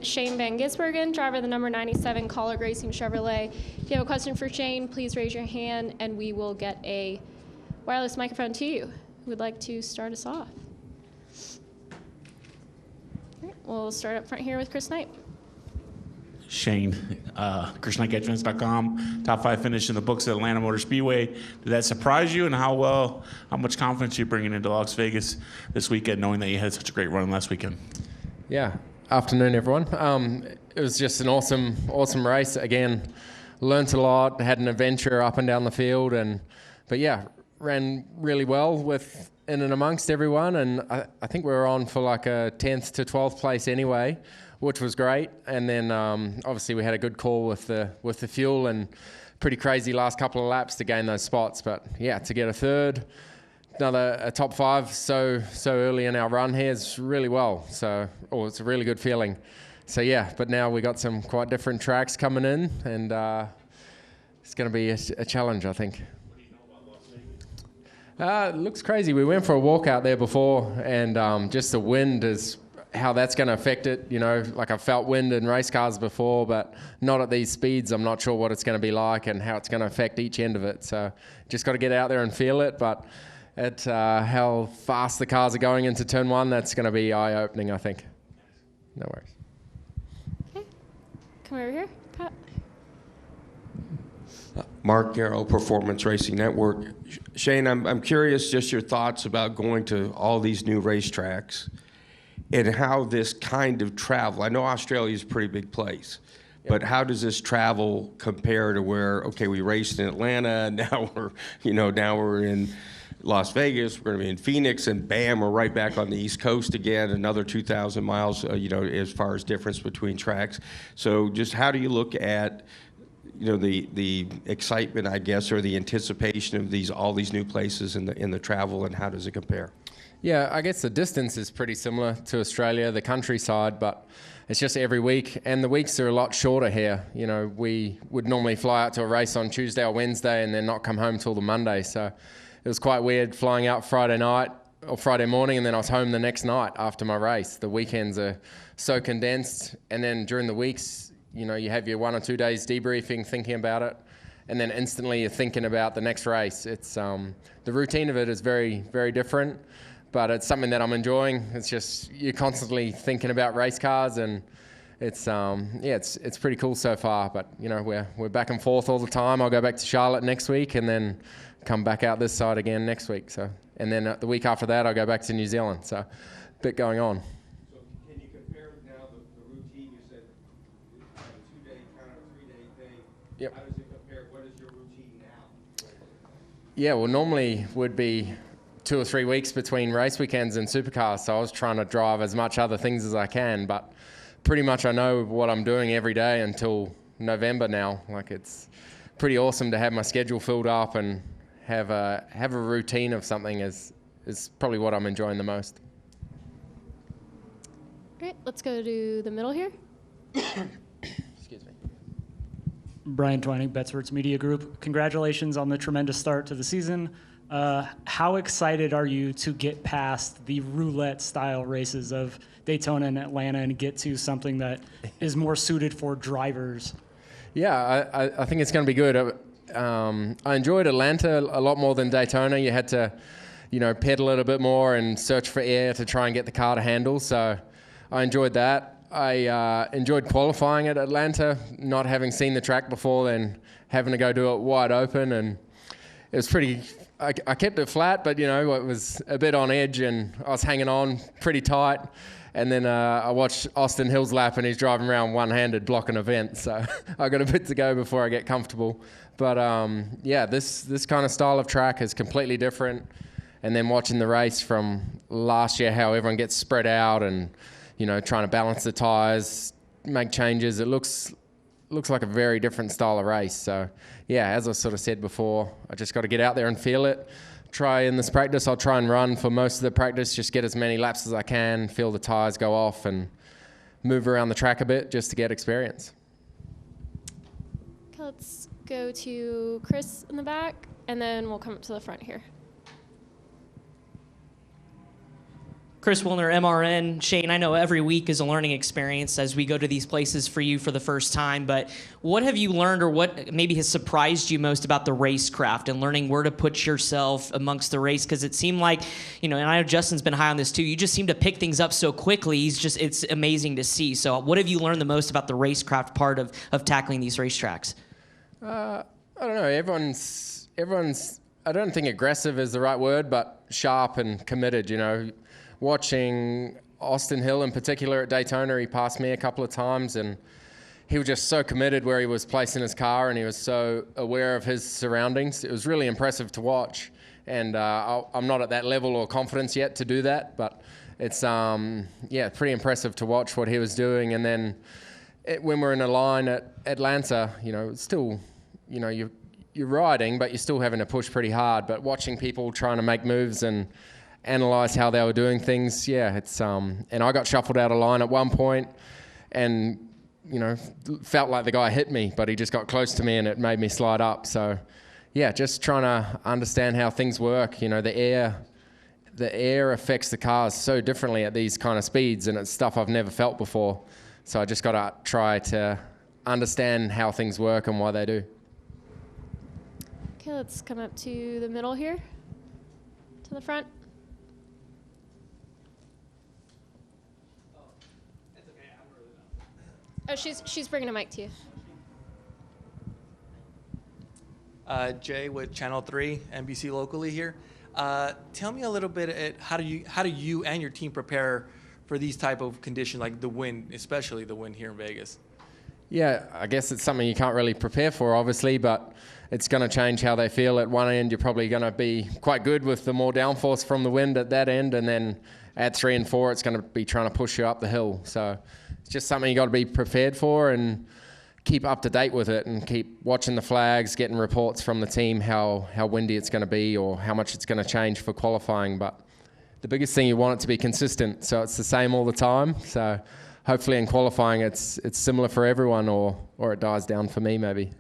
Shane Van Gisbergen, driver of the number 97 Collard Racing Chevrolet. If you have a question for Shane, please raise your hand and we will get a wireless microphone to you. Who would like to start us off? All right, we'll start up front here with Chris Knight. Shane, ChrisKnightGetFence.com, top 5 finish in the books at Atlanta Motor Speedway. Did that surprise you, and how much confidence are you bringing into Las Vegas this weekend, knowing that you had such a great run last weekend? Yeah, afternoon everyone. It was just an awesome race. Again, learnt a lot, had an adventure up and down the field, but yeah, ran really well with in and amongst everyone, and I think we were on for like a 10th to 12th place anyway, which was great. And then obviously we had a good call with the fuel, and pretty crazy last couple of laps to gain those spots. But yeah, to get a third, a top 5 so early in our run here is really well. So it's a really good feeling. So yeah, but now we got some quite different tracks coming in, and it's going to be a challenge, I think. It looks crazy. We went for a walk out there before, and just the wind is how that's going to affect it. You know, like I've felt wind in race cars before, but not at these speeds. I'm not sure what it's going to be like and how it's going to affect each end of it. So just got to get out there and feel it. But at how fast the cars are going into turn 1, that's going to be eye-opening, I think. No worries. Okay. Come over here, Pat. Mark Garrow, Performance Racing Network. Shane, I'm curious just your thoughts about going to all these new racetracks and how this kind of travel, I know Australia is a pretty big place, but how does this travel compare to where, okay, we raced in Atlanta, now we're in Las Vegas, we're going to be in Phoenix, and bam, we're right back on the East Coast again, another 2,000 miles, as far as difference between tracks. So just how do you look at the excitement, I guess, or the anticipation of all these new places in the travel, and how does it compare? Yeah, I guess the distance is pretty similar to Australia, the countryside, but it's just every week, and the weeks are a lot shorter here. You know, we would normally fly out to a race on Tuesday or Wednesday and then not come home till the Monday. So it was quite weird flying out Friday night or Friday morning, and then I was home the next night after my race. The weekends are so condensed, and then during the weeks, you have your 1 or 2 days debriefing, thinking about it, and then instantly you're thinking about the next race. It's the routine of it is very, very different, but it's something that I'm enjoying. It's just you're constantly thinking about race cars, and it's it's pretty cool so far. But we're back and forth all the time. I'll go back to Charlotte next week, and then come back out this side again next week. So, and then the week after that, I'll go back to New Zealand. So, a bit going on. Yep. How does it compare? What is your routine now? Yeah, well, normally would be 2 or 3 weeks between race weekends and supercars, so I was trying to drive as much other things as I can, but pretty much I know what I'm doing every day until November now. Like, it's pretty awesome to have my schedule filled up and have a routine of something is probably what I'm enjoying the most. All right, let's go to the middle here. Excuse me. Brian Twining, Betsworth Media Group. Congratulations on the tremendous start to the season. How excited are you to get past the roulette-style races of Daytona and Atlanta and get to something that is more suited for drivers? Yeah, I think it's going to be good. I enjoyed Atlanta a lot more than Daytona. You had to, pedal it a bit more and search for air to try and get the car to handle. So I enjoyed that. I enjoyed qualifying at Atlanta, not having seen the track before, then having to go do it wide open, and it was pretty. I kept it flat, but it was a bit on edge, and I was hanging on pretty tight. And then I watched Austin Hill's lap, and he's driving around one-handed blocking a vent. So I got a bit to go before I get comfortable. But this kind of style of track is completely different. And then watching the race from last year, how everyone gets spread out and trying to balance the tires, make changes. It looks like a very different style of race. So, yeah, as I sort of said before, I just got to get out there and feel it. Try in this practice, I'll try and run for most of the practice, just get as many laps as I can, feel the tires go off, and move around the track a bit just to get experience. Okay, let's go to Chris in the back, and then we'll come up to the front here. Chris Wilner, MRN. Shane, I know every week is a learning experience as we go to these places for you for the first time, but what have you learned or what maybe has surprised you most about the racecraft and learning where to put yourself amongst the race? Because it seemed like, and I know Justin's been high on this too, you just seem to pick things up so quickly. It's amazing to see. So what have you learned the most about the racecraft part of tackling these racetracks? I don't know. Everyone's. I don't think aggressive is the right word, but sharp and committed. Watching Austin Hill in particular at Daytona, he passed me a couple of times, and he was just so committed where he was placing his car, and he was so aware of his surroundings. It was really impressive to watch, and I'm not at that level or confidence yet to do that, but it's pretty impressive to watch what he was doing. And then when we're in a line at Atlanta, it's still, you're riding, but you're still having to push pretty hard. But watching people trying to make moves and analyze how they were doing things, it's and I got shuffled out of line at one point, and felt like the guy hit me, but he just got close to me and it made me slide up. So just trying to understand how things work. The air affects the cars so differently at these kind of speeds, and it's stuff I've never felt before. So I just got to try to understand how things work and why they do. Okay, let's come up to the middle here, to the front. Oh, she's bringing a mic to you. Jay with Channel 3, NBC locally here. Tell me a little bit, how do you and your team prepare for these type of conditions, like the wind, especially the wind here in Vegas? Yeah, I guess it's something you can't really prepare for, obviously, but it's going to change how they feel. At one end, you're probably going to be quite good with the more downforce from the wind at that end, and then at 3 and 4, it's going to be trying to push you up the hill. So it's just something you got to be prepared for and keep up to date with it, and keep watching the flags, getting reports from the team how windy it's going to be or how much it's going to change for qualifying. But the biggest thing, you want it to be consistent, so it's the same all the time. So hopefully in qualifying it's similar for everyone, or it dies down for me maybe.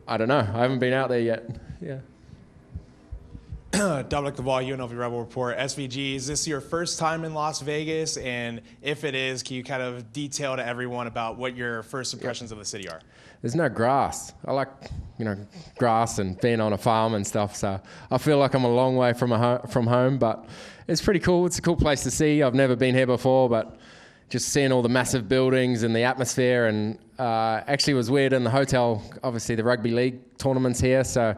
I don't know. I haven't been out there yet. Yeah. Dominic Laval, UNLV Rebel Report. SVG, is this your first time in Las Vegas? And if it is, can you kind of detail to everyone about what your first impressions of the city are? There's no grass. I like, grass and being on a farm and stuff. So I feel like I'm a long way from home, but it's pretty cool. It's a cool place to see. I've never been here before, but just seeing all the massive buildings and the atmosphere, and actually it was weird in the hotel. Obviously the rugby league tournament's here, so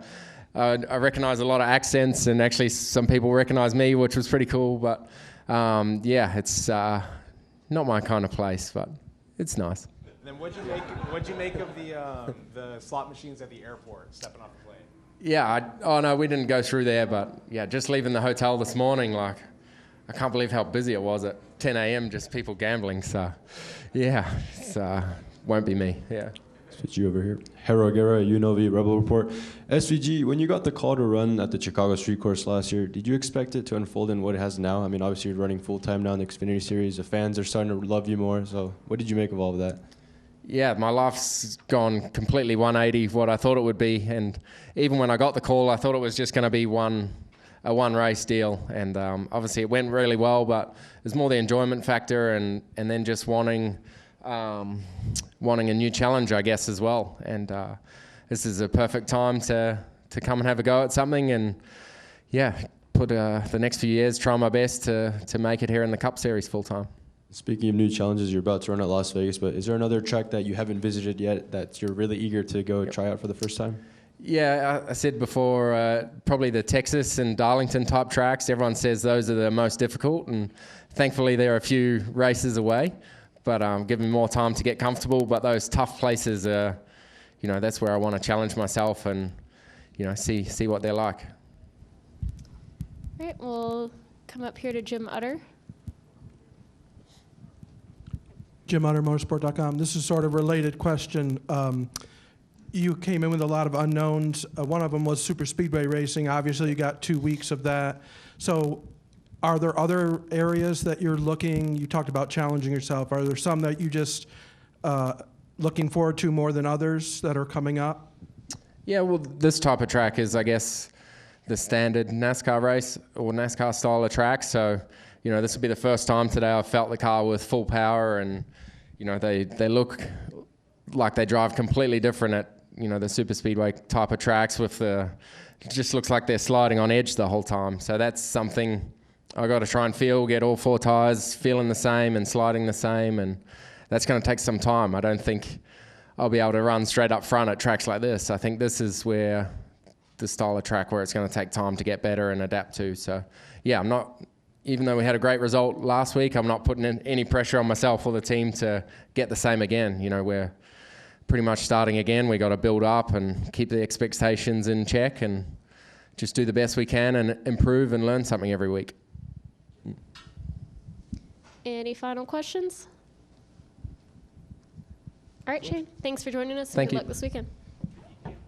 I recognize a lot of accents, and actually some people recognize me, which was pretty cool. But it's not my kind of place, but it's nice. Then what'd you make of the slot machines at the airport, stepping off the plane? Yeah, no, we didn't go through there, but just leaving the hotel this morning, I can't believe how busy it was at 10 a.m., just people gambling. So, it's won't be me. Yeah. Switch you over here. Hero Guerra, UNLV Rebel Report. SVG, when you got the call to run at the Chicago Street Course last year, did you expect it to unfold in what it has now? I mean, obviously you're running full-time now in the Xfinity Series. The fans are starting to love you more. So what did you make of all of that? Yeah, my life's gone completely 180 what I thought it would be. And even when I got the call, I thought it was just going to be a one-race deal. And obviously it went really well, but there's more the enjoyment factor and then just wanting a new challenge, I guess, as well. And this is a perfect time to come and have a go at something, and put the next few years, try my best to make it here in the Cup Series full time. Speaking of new challenges, you're about to run at Las Vegas, but is there another track that you haven't visited yet that you're really eager to go try out for the first time? Yeah, I said before, probably the Texas and Darlington type tracks. Everyone says those are the most difficult, and thankfully they're a few races away. But give me more time to get comfortable. But those tough places are, that's where I want to challenge myself and, see what they're like. All right, we'll come up here to Jim Utter. Jim Utter, motorsport.com. This is sort of a related question. You came in with a lot of unknowns. One of them was super speedway racing. Obviously, you got 2 weeks of that. So are there other areas that you're looking? You talked about challenging yourself. Are there some that you just looking forward to more than others that are coming up? Yeah, well, this type of track is, I guess, the standard NASCAR race or NASCAR style of track. So this will be the first time today I've felt the car with full power, and they look like they drive completely different at the super speedway type of tracks it just looks like they're sliding on edge the whole time. So that's something I got to try and get all 4 tires feeling the same and sliding the same, and that's going to take some time. I don't think I'll be able to run straight up front at tracks like this. I think this is where the style of track where it's going to take time to get better and adapt to. So yeah, even though we had a great result last week, I'm not putting in any pressure on myself or the team to get the same again. We're pretty much starting again. We got to build up and keep the expectations in check and just do the best we can and improve and learn something every week. Any final questions? All right, Shane, thanks for joining us. Thank Good you. luck this weekend.